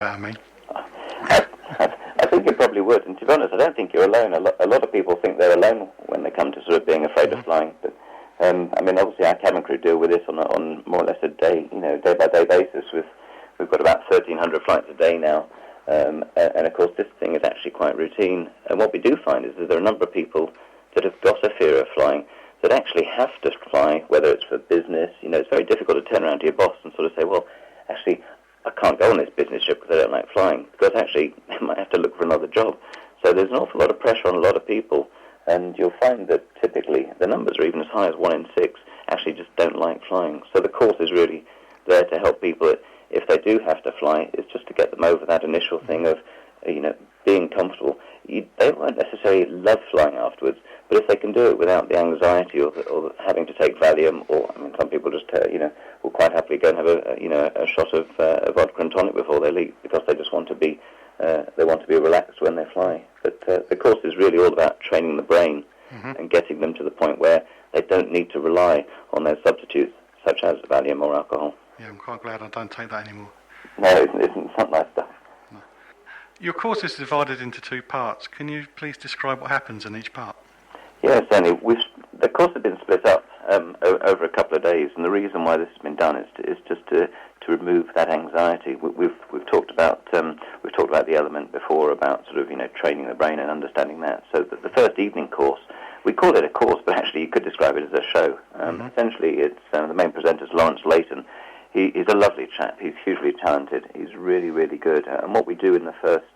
I mean, I think it probably would, and to be honest, I don't think you're alone. A lot of people think they're alone when they come to sort of being afraid of flying. But I mean, obviously, our cabin crew deal with this on more or less a day-by-day basis. We've got about 1,300 flights a day now, and of course, this thing is actually quite routine. And what we do find is that there are a number of people that have got a fear of flying that actually have to fly, whether it's for business. It's very difficult to turn around to your boss and sort of say, well, actually, I can't go on this business trip because I don't like flying, because actually I might have to look for another job. So there's an awful lot of pressure on a lot of people, and you'll find that typically the numbers are even as high as 1 in 6 actually just don't like flying. So the course is really there to help people that if they do have to fly, it's just to get them over that initial thing of, being comfortable. They won't necessarily love flying afterwards, but if they can do it without the anxiety or having to take valium, or some people just will quite happily go and have a shot of vodka and tonic before they leave because they just want to be relaxed when they fly. But the course is really all about training the brain and getting them to the point where they don't need to rely on those substitutes such as valium or alcohol. Yeah, I'm quite glad I don't take that anymore. No, it's not nice stuff. Your course is divided into 2 parts. Can you please describe what happens in each part? Yes, certainly. The course has been split up over a couple of days, and the reason why this has been done is just to remove that anxiety. We've talked about the element before about sort of training the brain and understanding that. So the first evening course, we call it a course, but actually you could describe it as a show. Essentially, it's the main presenter is Lawrence Layton. He's a lovely chap. He's hugely talented. He's really, really good. And what we do in the first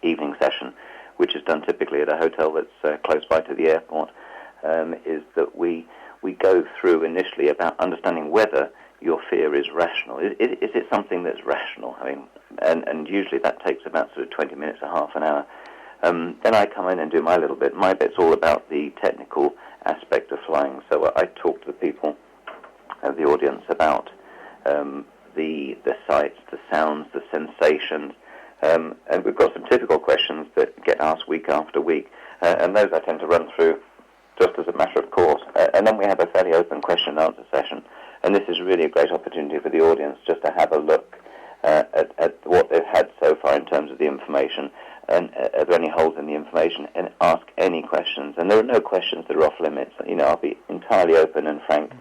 evening session, which is done typically at a hotel that's close by to the airport, is that we go through initially about understanding whether your fear is rational. Is it something that's rational? I mean, and usually that takes about sort of 20 minutes or half an hour. Then I come in and do my little bit. My bit's all about the technical aspect of flying. So I talk to the people, the audience, about the sights, the sounds, the sensations, and we've got some typical questions that get asked week after week, and those I tend to run through just as a matter of course. And then we have a fairly open question and answer session, and this is really a great opportunity for the audience just to have a look at what they've had so far in terms of the information, and are there any holes in the information, and ask any questions. And there are no questions that are off limits. I'll be entirely open and frank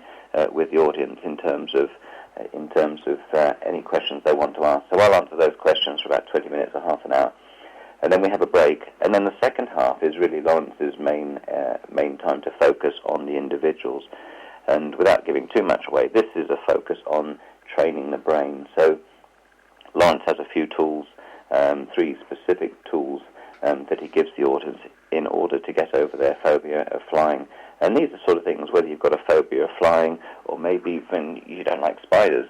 with the audience in terms of any questions they want to ask. So I'll answer those questions for about 20 minutes or half an hour, and then we have a break. And then the second half is really Lawrence's main time to focus on the individuals. And without giving too much away, this is a focus on training the brain. So Lawrence has a few tools, 3 specific tools that he gives the audience in order to get over their phobia of flying. And these are sort of things, whether you've got a phobia of flying or maybe even you don't like spiders,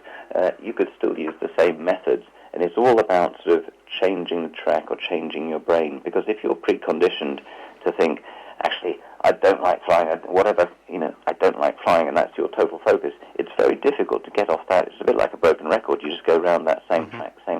you could still use the same methods. And it's all about sort of changing the track or changing your brain. Because if you're preconditioned to think, actually, I don't like flying, I don't like flying, and that's your total focus, it's very difficult to get off that. It's a bit like a broken record. You just go around that same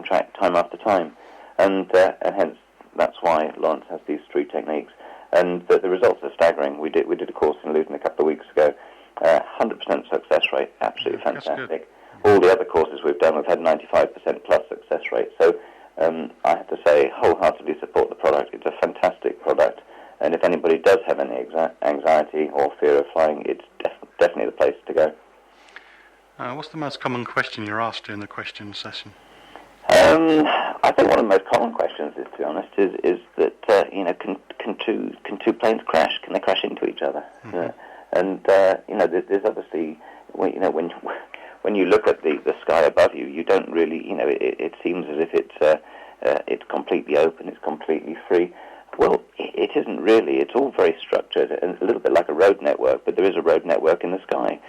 track, time after time. And hence, that's why Lawrence has these 3 techniques. And the results are staggering. We did a course in Luton a couple of weeks ago. 100% success rate, absolutely fantastic. All the other courses we've done, we've had 95% plus success rate. So I have to say, wholeheartedly support the product. It's a fantastic product. And if anybody does have any anxiety or fear of flying, it's definitely the place to go. What's the most common question you're asked during the question session? I think one of the most common questions, to be honest, is that can two planes crash? Can they crash into each other? And there's obviously when you look at the sky above you, you don't really it seems as if it's completely open, it's completely free. Well, it isn't really. It's all very structured and a little bit like a road network, but there is a road network in the sky.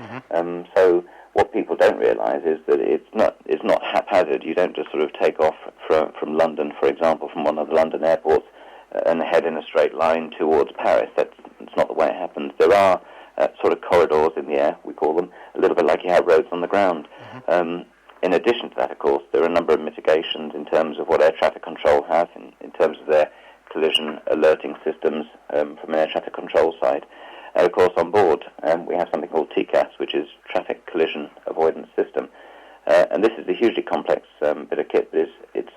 So what people don't realise is that it's not haphazard. You don't just sort of take off from London, for example, from one of the London airports, and head in a straight line towards Paris. That's not the way it happens. There are sort of corridors in the air, we call them, a little bit like you have roads on the ground. In addition to that, of course, there are a number of mitigations in terms of what air traffic control have, in terms of their collision alerting systems from an air traffic control side. And of course, on board, we have something called TCAS, which is Traffic Collision Avoidance System. And this is a hugely complex bit of kit. It's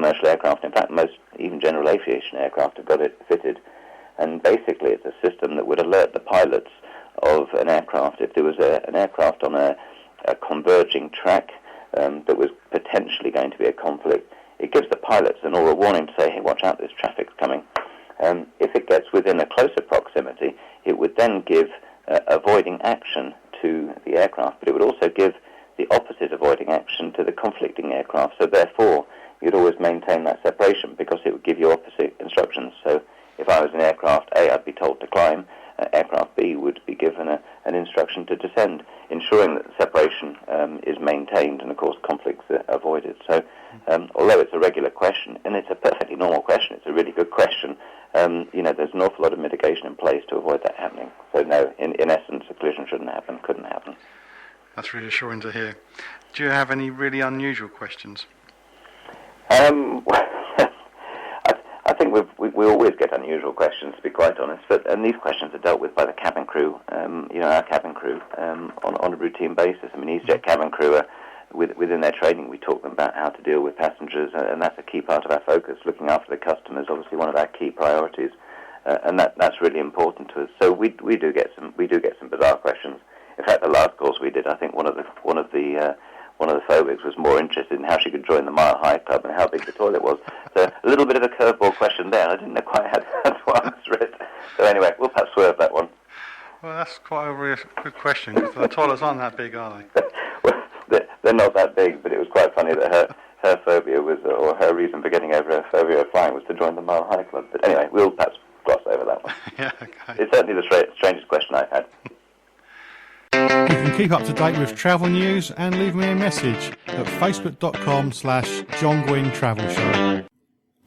commercial aircraft. In fact, most, even general aviation aircraft, have got it fitted. And basically it's a system that would alert the pilots of an aircraft. If there was an aircraft on a converging track that was potentially going to be a conflict, it gives the pilots an aura warning to say, hey, watch out, this traffic's coming. If it gets within a closer proximity, it would then give avoiding action to the aircraft, but it would also give the opposite avoiding action to the conflicting aircraft. So therefore, you'd always maintain that separation because it would give you opposite instructions. So if I was in aircraft A, I'd be told to climb. Aircraft B would be given an instruction to descend, ensuring that the separation is maintained and, of course, conflicts are avoided. So although it's a regular question, and it's a perfectly normal question, it's a really good question, there's an awful lot of mitigation in place to avoid that happening. So no, in essence, a collision shouldn't happen, couldn't happen. That's reassuring to hear. Do you have any really unusual questions? I think we always get unusual questions, to be quite honest, and these questions are dealt with by the cabin crew, our cabin crew, on a routine basis. I mean, easyJet cabin crew, within their training, we talk them about how to deal with passengers, and that's a key part of our focus. Looking after the customers, obviously one of our key priorities, and that's really important to us. So we do get some bizarre questions. In fact, the last course we did, I think one of the phobics was more interested in how she could join the Mile High Club and how big the toilet was. So a little bit of a curveball question there. I didn't know quite how to answer it. So anyway, we'll perhaps swerve that one. Well, that's quite a really good question, because the toilets aren't that big, are they? Well, they're not that big, but it was quite funny that her phobia was, or her reason for getting over her phobia of flying was to join the Mile High Club. But anyway, we'll perhaps gloss over that one. Yeah, okay. It's certainly the strangest question I've had. You can keep up to date with travel news and leave me a message at facebook.com/John Guinn Travel Show.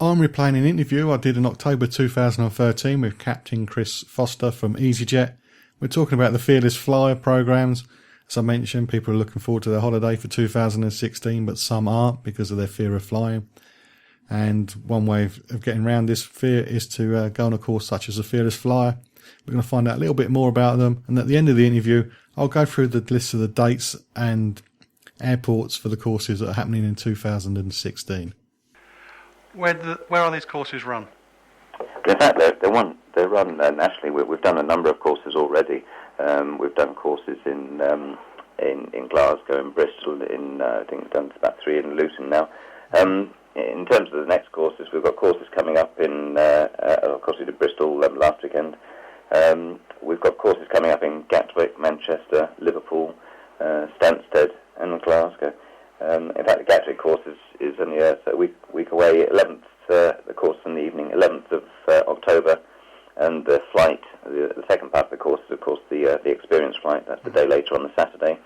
I'm replaying an interview I did in October 2013 with Captain Chris Foster from easyJet. We're talking about the Fearless Flyer programs. As I mentioned, people are looking forward to their holiday for 2016, but some aren't because of their fear of flying. And one way of getting around this fear is to go on a course such as a Fearless Flyer. We're going to find out a little bit more about them, and at the end of the interview I'll go through the list of the dates and airports for the courses that are happening in 2016. Where are these courses run? In fact, they're run nationally. We've done a number of courses already. We've done courses in Glasgow, in Bristol, I think we've done about 3 in Luton now. In terms of the next courses, we've got courses coming up of course we did Bristol last weekend. We've got courses coming up in Gatwick, Manchester, Liverpool, Stansted and Glasgow. In fact, the Gatwick course is only a week away. 11th, the course in the evening, 11th of October, and the flight, the second part of the course is, of course, the experience flight. That's the day later on the Saturday.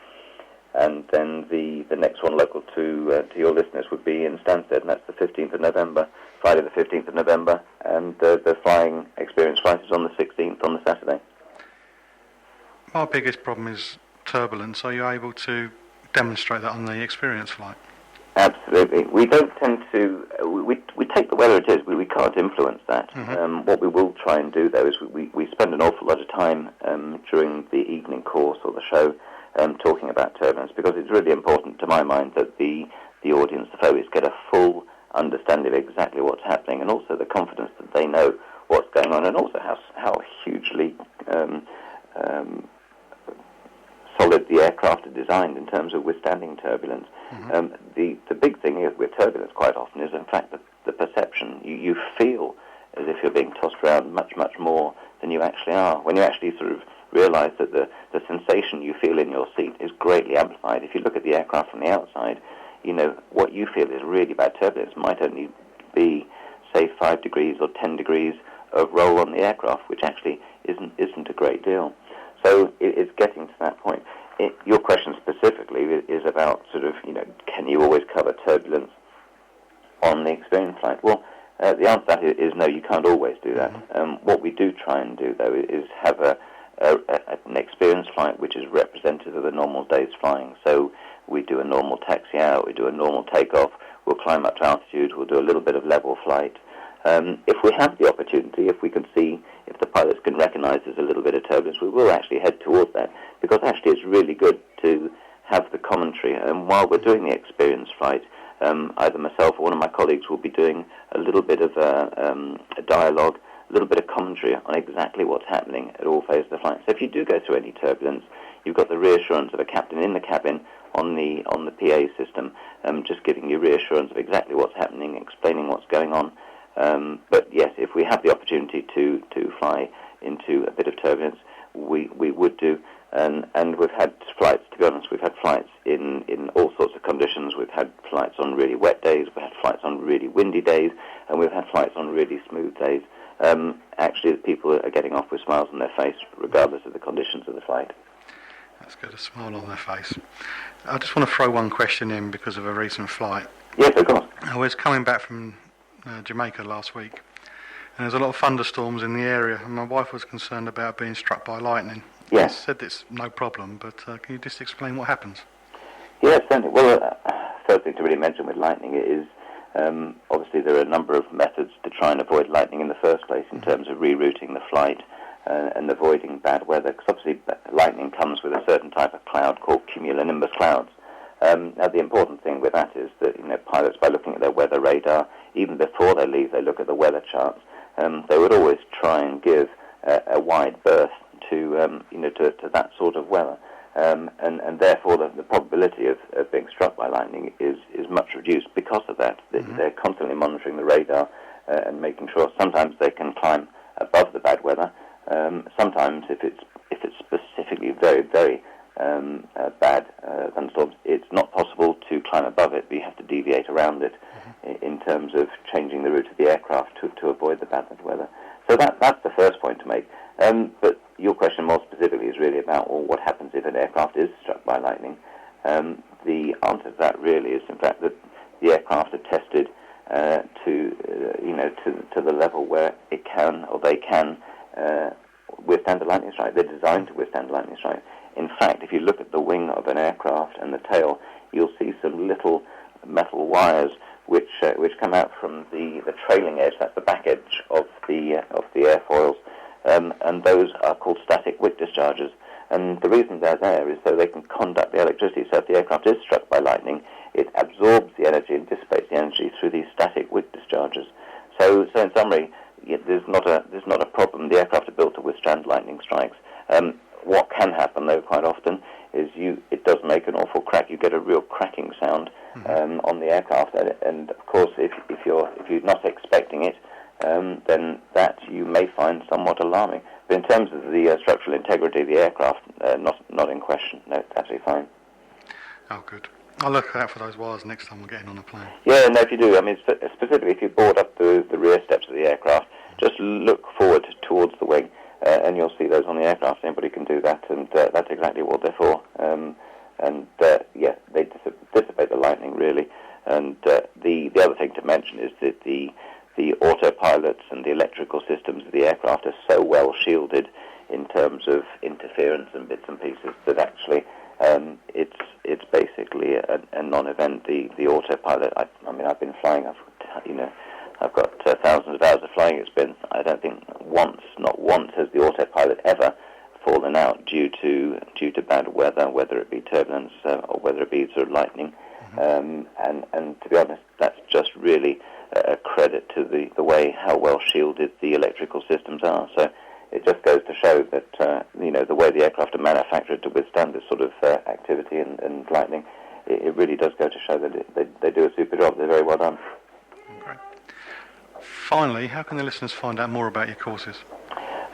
And then the next one local to your listeners would be in Stansted, and that's the 15th of November, Friday the 15th of November, and the flying experience flight is on the 16th on the Saturday. Our biggest problem is turbulence. Are you able to demonstrate that on the experience flight? Absolutely. We don't tend to. We take the weather it is. We can't influence that. Mm-hmm. What we will try and do, though, is we spend an awful lot of time during the evening course or the show talking about turbulence, because it's really important to my mind that the audience, the phobics, get a full understanding of exactly what's happening, and also the confidence that they know what's going on, and also how hugely solid the aircraft are designed in terms of withstanding turbulence. Mm-hmm. The big thing is with turbulence quite often is, in fact, the perception. You feel as if you're being tossed around much, much more than you actually are. When you actually sort of realise that the sensation you feel in your seat is greatly amplified. If you look at the aircraft from the outside, what you feel is really bad turbulence might only be, say, 5 degrees or 10 degrees of roll on the aircraft, which actually isn't a great deal. So it's getting to that point. Your question specifically is about sort of, can you always cover turbulence on the experience flight? Well, the answer to that is no, you can't always do that. What we do try and do, though, is have an experience flight which is representative of a normal day's flying. So we do a normal taxi out, we do a normal takeoff, we'll climb up to altitude, we'll do a little bit of level flight. If we have the opportunity, if we can see, if the pilots can recognise there's a little bit of turbulence, we will actually head towards that, because actually it's really good to have the commentary. And while we're doing the experience flight, either myself or one of my colleagues will be doing a little bit of a dialogue, a little bit of commentary on exactly what's happening at all phases of the flight. So if you do go through any turbulence, you've got the reassurance of a captain in the cabin on the PA system, just giving you reassurance of exactly what's happening, explaining what's going on. But yes, if we have the opportunity to fly into a bit of turbulence, we would do. And we've had flights, to be honest, we've had flights in all sorts of conditions. We've had flights on really wet days, we've had flights on really windy days, and we've had flights on really smooth days. Actually, the people are getting off with smiles on their face, regardless of the conditions of the flight. That's good, a smile on their face. I just want to throw one question in because of a recent flight. Yes, of course. I was coming back from Jamaica last week, and there's a lot of thunderstorms in the area, and my wife was concerned about being struck by lightning. Yes. She said it's no problem, but can you just explain what happens? Yes, certainly. Well, first thing to really mention with lightning is obviously there are a number of methods to try and avoid lightning in the first place in terms of rerouting the flight and avoiding bad weather, because obviously lightning comes with a certain type of cloud called cumulonimbus clouds. Now the important thing with that is that pilots, by looking at their weather radar, even before they leave, they look at the weather charts. They would always try and give a wide berth to that sort of weather, and therefore the probability of being struck by lightning is much reduced because of that. They're constantly monitoring the radar and making sure. Sometimes they can climb above the bad weather. Sometimes, if it's specifically very, very bad thunderstorms, it's not possible to climb above it, but you have to deviate around it in terms of changing the route of the aircraft to avoid the bad weather. So that's the first point to make. But your question more specifically is really about, well, what happens if an aircraft is struck by lightning? The answer to that really is, in fact, that the aircraft are tested to the level where it can, or they can, withstand a lightning strike. They're designed to withstand a lightning strike. In fact, if you look at the wing of an aircraft and the tail, you'll see some little metal wires which come out from the trailing edge. That's the back edge of the airfoils, and those are called static wick discharges. And the reason they're there is so they can conduct the electricity. So if the aircraft is struck by lightning, it absorbs the energy and dissipates the energy through these static wick discharges. So in summary, there's not a problem. The aircraft are built to withstand lightning strikes. What can happen, though, quite often, is it does make an awful crack. You get a real cracking sound on the aircraft, and of course, if you're not expecting it, then that you may find somewhat alarming. But in terms of the structural integrity of the aircraft, not in question. No, it's absolutely fine. Oh, good. I'll look out for those wires next time we're getting on a plane. Yeah, no, if you do, I mean, specifically if you board up the rear steps of the aircraft, just look forward towards the wing, and you'll see those on the aircraft. Anybody can do that, and that's exactly what they're for. They dissipate the lightning, really. And the other thing to mention is that the autopilots and the electrical systems of the aircraft are so well shielded in terms of interference and bits and pieces that actually it's basically a non-event. The autopilot. I've been flying. I've got thousands of hours of flying experience. I don't think not once has the autopilot ever fallen out due to bad weather, whether it be turbulence or whether it be sort of lightning. And to be honest, that's just really a credit to the way how well shielded the electrical systems are. So it just goes to show that the way the aircraft are manufactured to withstand this sort of activity and lightning, it really does go to show that they do a super job. They're very well done. Great. Finally, how can the listeners find out more about your courses?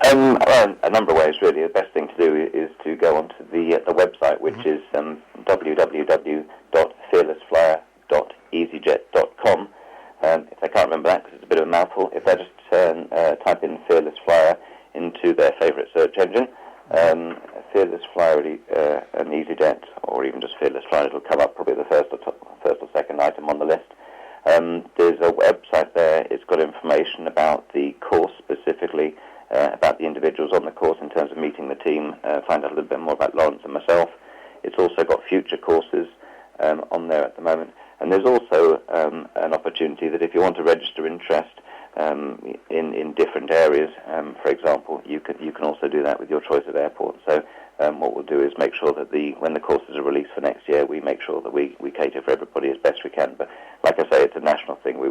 A number of ways, really. The best thing to do is to go onto the website, which is www.fearlessflyer.easyjet.com. If they can't remember that, because it's a bit of a mouthful, if they just type in Fearless Flyer into their favourite search engine, Fearless Flyer and easyJet, or even just Fearless Flyer, it'll come up probably the first or second item on the list. There's a website there. It's got information about the course specifically, about the individuals on the course in terms of meeting the team, find out a little bit more about Lawrence and myself. It's also got future courses on there at the moment. And there's also an opportunity that if you want to register interest in different areas, for example, you can also do that with your choice of airport. So what we'll do is make sure that when the courses are released for next year, we make sure that we cater for everybody as best we can. But like I say, it's a national thing.